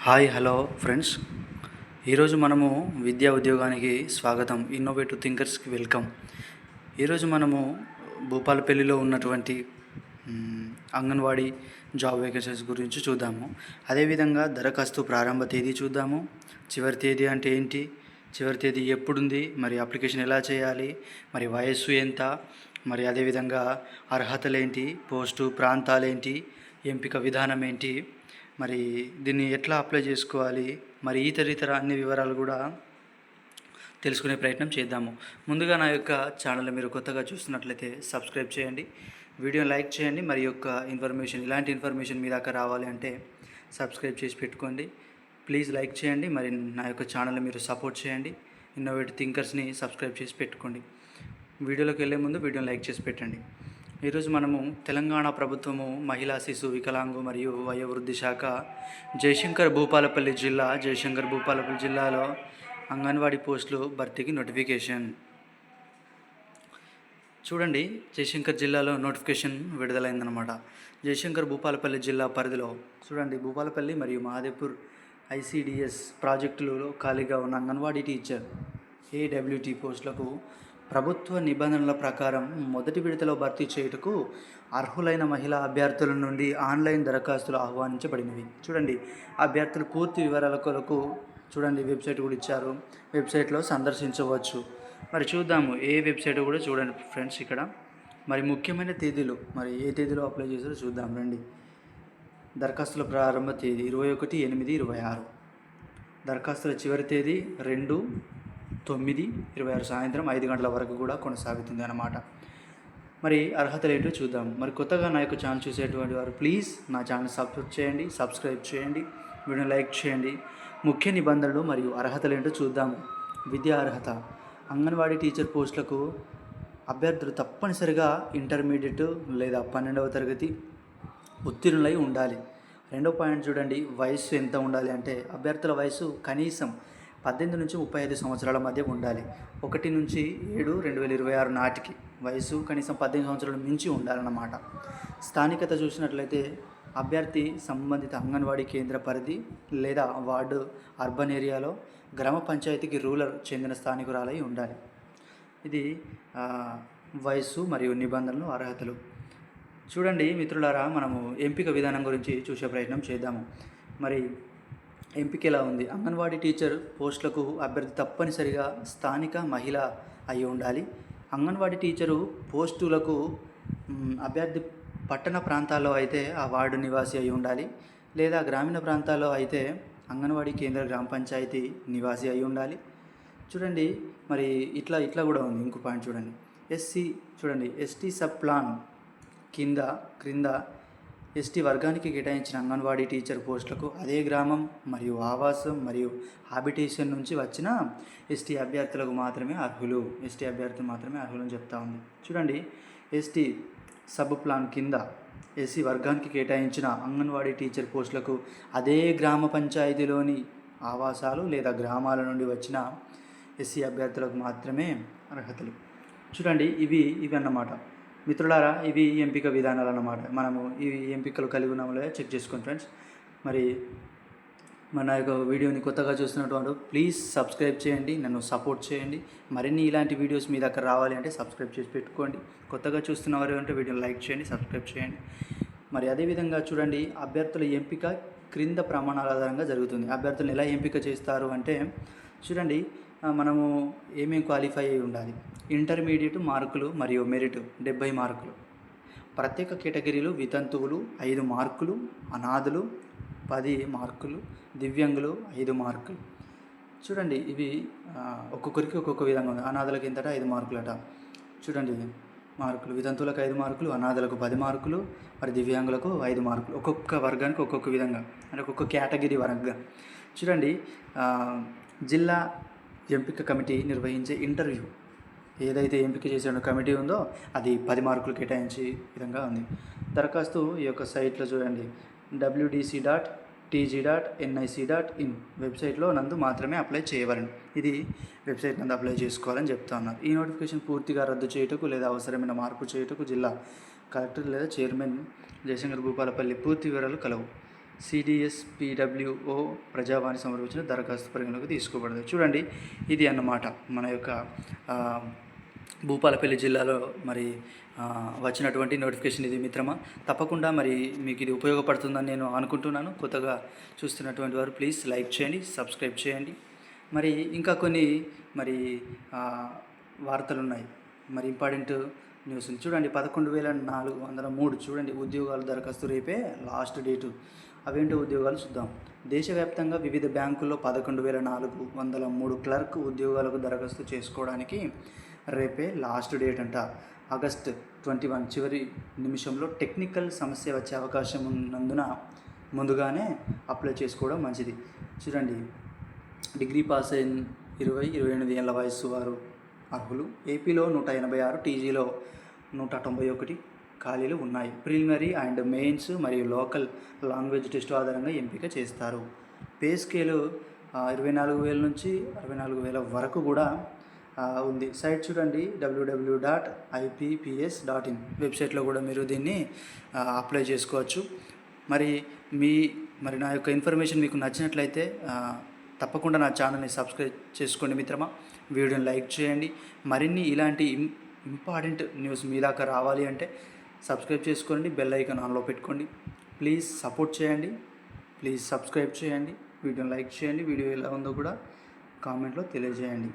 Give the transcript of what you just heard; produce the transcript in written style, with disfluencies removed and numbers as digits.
Hi hello friends. ఈరోజు మనము విద్యా ఉద్యోగానికి స్వాగతం, ఇన్నోవేటివ్ థింకర్స్కి వెల్కమ్. ఈరోజు మనము భూపాలపల్లిలో ఉన్నటువంటి అంగన్వాడీ జాబ్ వేకెన్సీస్ గురించి చూద్దాము. అదేవిధంగా దరఖాస్తు ప్రారంభ తేదీ చూద్దాము. చివరి తేదీ అంటే ఏంటి, చివరి తేదీ ఎప్పుడుంది, మరి అప్లికేషన్ ఎలా చేయాలి, మరి వయస్సు ఎంత, మరి అదేవిధంగా అర్హతలేంటి, పోస్టు ప్రాంతాలేంటి, ఎంపిక విధానం ఏంటి, మరి దీన్ని ఎట్లా అప్లై చేసుకోవాలి, మరి ఇతర అన్ని వివరాలు కూడా తెలుసుకునే ప్రయత్నం చేద్దాము. ముందుగా నా యొక్క ఛానల్ మీరు కొత్తగా చూస్తున్నట్లయితే సబ్స్క్రైబ్ చేయండి, వీడియోని లైక్ చేయండి. మరి యొక్క ఇలాంటి ఇన్ఫర్మేషన్ మీ దాకా రావాలి అంటే సబ్స్క్రైబ్ చేసి పెట్టుకోండి. ప్లీజ్ లైక్ చేయండి, మరి నా యొక్క ఛానల్ని మీరు సపోర్ట్ చేయండి. ఇన్నోవేటివ్ థింకర్స్ని సబ్స్క్రైబ్ చేసి పెట్టుకోండి. వీడియోలోకి వెళ్ళే ముందు వీడియోని లైక్ చేసి పెట్టండి. ఈరోజు మనము తెలంగాణ ప్రభుత్వము మహిళా శిశు వికలాంగు మరియు వయోవృద్ధి శాఖ జయశంకర్ భూపాలపల్లి జిల్లాలో అంగన్వాడీ పోస్టులు భర్తీకి నోటిఫికేషన్. చూడండి, జయశంకర్ జిల్లాలో నోటిఫికేషన్ విడుదలైందనమాట. జయశంకర్ భూపాలపల్లి జిల్లా పరిధిలో చూడండి, భూపాలపల్లి మరియు మహాదేవ్పూర్ ICDS ప్రాజెక్టులలో ఖాళీగా ఉన్న అంగన్వాడీ టీచర్ AWT పోస్టులకు ప్రభుత్వ నిబంధనల ప్రకారం మొదటి విడతలో భర్తీ చేయుటకు అర్హులైన మహిళా అభ్యర్థుల నుండి ఆన్లైన్ దరఖాస్తులు ఆహ్వానించబడినవి. చూడండి, అభ్యర్థుల పూర్తి వివరాల కొరకు చూడండి వెబ్సైట్ కూడా ఇచ్చారు, వెబ్సైట్లో సందర్శించవచ్చు. మరి చూద్దాము ఏ వెబ్సైట్ కూడా చూడండి ఫ్రెండ్స్. ఇక్కడ మరి ముఖ్యమైన తేదీలు, మరి ఏ తేదీలో అప్లై చేశారో చూద్దాం రండి. దరఖాస్తుల ప్రారంభ తేదీ 21/8/26. దరఖాస్తుల చివరి తేదీ 2/9/26 సాయంత్రం 5 గంటల వరకు కూడా కొనసాగుతుంది అన్నమాట. మరి అర్హతలు ఏంటో చూద్దాం. మరి కొత్తగా నా యొక్క ఛానల్ చూసేటువంటి వారు ప్లీజ్ నా ఛానల్ సపోర్ట్ చేయండి, సబ్స్క్రైబ్ చేయండి, వీడియోని లైక్ చేయండి. ముఖ్య నిబంధనలు మరియు అర్హతలు ఏంటో చూద్దాము. విద్యా అర్హత: అంగన్వాడీ టీచర్ పోస్టులకు అభ్యర్థులు తప్పనిసరిగా ఇంటర్మీడియట్ లేదా 12వ తరగతి ఉత్తీర్ణులై ఉండాలి. రెండో పాయింట్ చూడండి, వయస్సు ఎంత ఉండాలి అంటే అభ్యర్థుల వయసు కనీసం 18 నుంచి 35 సంవత్సరాల మధ్య ఉండాలి. 1/7/2026 నాటికి వయసు కనీసం 18 సంవత్సరాలు మించి ఉండాలన్నమాట. స్థానికత చూసినట్లయితే అభ్యర్థి సంబంధిత అంగన్వాడీ కేంద్ర పరిధి లేదా వార్డు, అర్బన్ ఏరియాలో గ్రామ పంచాయతీకి రూరల్ చెందిన స్థానికురాలై ఉండాలి. ఇది వయస్సు మరియు నిబంధనలు, అర్హతలు. చూడండి మిత్రులారా, మనము ఎంపిక విధానం గురించి చూసే ప్రయత్నం చేద్దాము. మరి ఎంపిక ఎలా ఉంది? అంగన్వాడీ టీచర్ పోస్టులకు అభ్యర్థి తప్పనిసరిగా స్థానిక మహిళ అయి ఉండాలి. అంగన్వాడీ టీచరు పోస్టులకు అభ్యర్థి పట్టణ ప్రాంతాల్లో అయితే ఆ వార్డు నివాసి అయి ఉండాలి, లేదా గ్రామీణ ప్రాంతాల్లో అయితే అంగన్వాడీ కేంద్ర గ్రామ పంచాయతీ నివాసి అయి ఉండాలి. చూడండి, మరి ఇట్లా కూడా ఉంది. ఇంకో పాయింట్ చూడండి, చూడండి ST సబ్ ప్లాన్ క్రింద ST వర్గానికి కేటాయించిన అంగన్వాడీ టీచర్ పోస్టులకు అదే గ్రామం మరియు ఆవాసం మరియు హాబిటేషన్ నుంచి వచ్చిన ST అభ్యర్థులు మాత్రమే అర్హులు అని చెప్తా ఉంది. చూడండి, ST సబ్ ప్లాన్ కింద SC వర్గానికి కేటాయించిన అంగన్వాడీ టీచర్ పోస్టులకు అదే గ్రామ పంచాయతీలోని ఆవాసాలు లేదా గ్రామాల నుండి వచ్చిన SC అభ్యర్థులకు మాత్రమే అర్హతలు. చూడండి, ఇవి అన్నమాట మిత్రులారా. ఇవి ఎంపిక విధానాలు అన్నమాట. మనము ఈ ఎంపికలు కలిగి ఉన్నామో లేదో చెక్ చేసుకోండి ఫ్రెండ్స్. మరి మన యొక్క వీడియోని కొత్తగా చూస్తున్నటువంటి ప్లీజ్ సబ్స్క్రైబ్ చేయండి, నన్ను సపోర్ట్ చేయండి. మరిన్ని ఇలాంటి వీడియోస్ మీ దగ్గర రావాలి అంటే సబ్స్క్రైబ్ చేసి పెట్టుకోండి. కొత్తగా చూస్తున్నవారు అంటే వీడియోని లైక్ చేయండి, సబ్స్క్రైబ్ చేయండి. మరి అదేవిధంగా చూడండి, అభ్యర్థుల ఎంపిక క్రింద ప్రమాణాల ఆధారంగా జరుగుతుంది. అభ్యర్థులను ఎలా ఎంపిక చేస్తారు అంటే చూడండి, మనము ఏమేమి క్వాలిఫై అయి ఉండాలి. ఇంటర్మీడియట్ మార్కులు మరియు మెరిట్ 70 మార్కులు. ప్రత్యేక కేటగిరీలు వితంతువులు 5 మార్కులు, అనాథులు 10 మార్కులు, దివ్యాంగులు 5 మార్కులు. చూడండి, ఇవి ఒక్కొక్కరికి ఒక్కొక్క విధంగా ఉంది. అనాథలకు ఎంతట 5 మార్కులట. చూడండి మార్కులు, వితంతువులకు 5 మార్కులు, అనాథలకు 10 మార్కులు, మరి దివ్యాంగులకు 5 మార్కులు. ఒక్కొక్క వర్గానికి ఒక్కొక్క విధంగా, అంటే ఒక్కొక్క కేటగిరీ వర్గం. చూడండి, జిల్లా ఎంపిక కమిటీ నిర్వహించే ఇంటర్వ్యూ ఏదైతే ఎంపిక చేసే కమిటీ ఉందో అది 10 మార్కులు కేటాయించే విధంగా ఉంది. దరఖాస్తు ఈ యొక్క సైట్లో చూడండి, wdc.tg.nic.in వెబ్సైట్లో నందు మాత్రమే అప్లై చేయవలను. ఇది వెబ్సైట్ నందు అప్లై చేసుకోవాలని చెప్తా ఉన్నారు. ఈ నోటిఫికేషన్ పూర్తిగా రద్దు చేయుటకు లేదా అవసరమైన మార్పు చేయుటకు జిల్లా కలెక్టర్ లేదా చైర్మన్ జయశంకర్ భూపాలపల్లి పూర్తి వివరాలు కలవు. సిడిఎస్ పిడబ్ల్యూఓ ప్రజావాణి సమర్పించిన దరఖాస్తు పరిగణలోకి తీసుకోబడదు. చూడండి, ఇది అన్నమాట మన యొక్క భూపాలపల్లి జిల్లాలో మరి వచ్చినటువంటి నోటిఫికేషన్ ఇది మిత్రమా. తప్పకుండా మరి మీకు ఇది ఉపయోగపడుతుందని నేను అనుకుంటున్నాను. కొత్తగా చూస్తున్నటువంటి వారు ప్లీజ్ లైక్ చేయండి, సబ్స్క్రైబ్ చేయండి. మరి ఇంకా కొన్ని మరి వార్తలు ఉన్నాయి, మరి ఇంపార్టెంట్ న్యూస్ చూడండి. 11,403 చూడండి ఉద్యోగాల దరఖాస్తు రేపే లాస్ట్ డేటు. అవేంటో ఉద్యోగాలు చూద్దాం. దేశవ్యాప్తంగా వివిధ బ్యాంకుల్లో 11,403 క్లర్క్ ఉద్యోగాలకు దరఖాస్తు చేసుకోవడానికి రేపే లాస్ట్ డేట్ అంట. ఆగస్ట్ 21 చివరి నిమిషంలో టెక్నికల్ సమస్య వచ్చే అవకాశం ఉన్నందున ముందుగానే అప్లై చేసుకోవడం మంచిది. చూడండి, డిగ్రీ పాస్ అయిన 20-28 ఏళ్ళ వయస్సు వారు అర్హులు. ఏపీలో 186, టీజీలో 191 ఖాళీలు ఉన్నాయి. ప్రిలిమినరీ అండ్ మెయిన్స్ మరియు లోకల్ లాంగ్వేజ్ టెస్ట్ ఆధారంగా ఎంపిక చేస్తారు. పే స్కేలు 24,000 నుంచి 64,000 వరకు కూడా ఉంది. సైట్ చూడండి, www.ipps.in వెబ్సైట్లో కూడా మీరు దీన్ని అప్లై చేసుకోవచ్చు. మరి నా యొక్క ఇన్ఫర్మేషన్ మీకు నచ్చినట్లయితే తప్పకుండా నా ఛానల్ని సబ్స్క్రైబ్ చేసుకోండి మిత్రమా. వీడియోని లైక్ చేయండి. మరిన్ని ఇలాంటి ఇంపార్టెంట్ న్యూస్ మీ దాకా రావాలి అంటే సబ్స్క్రైబ్ చేసుకోండి, బెల్ ఐకాన్ ఆన్లో పెట్టుకోండి. ప్లీజ్ సపోర్ట్ చేయండి, ప్లీజ్ సబ్స్క్రైబ్ చేయండి, వీడియోని లైక్ చేయండి. వీడియో ఎలా ఉందో కూడా కామెంట్లో తెలియజేయండి.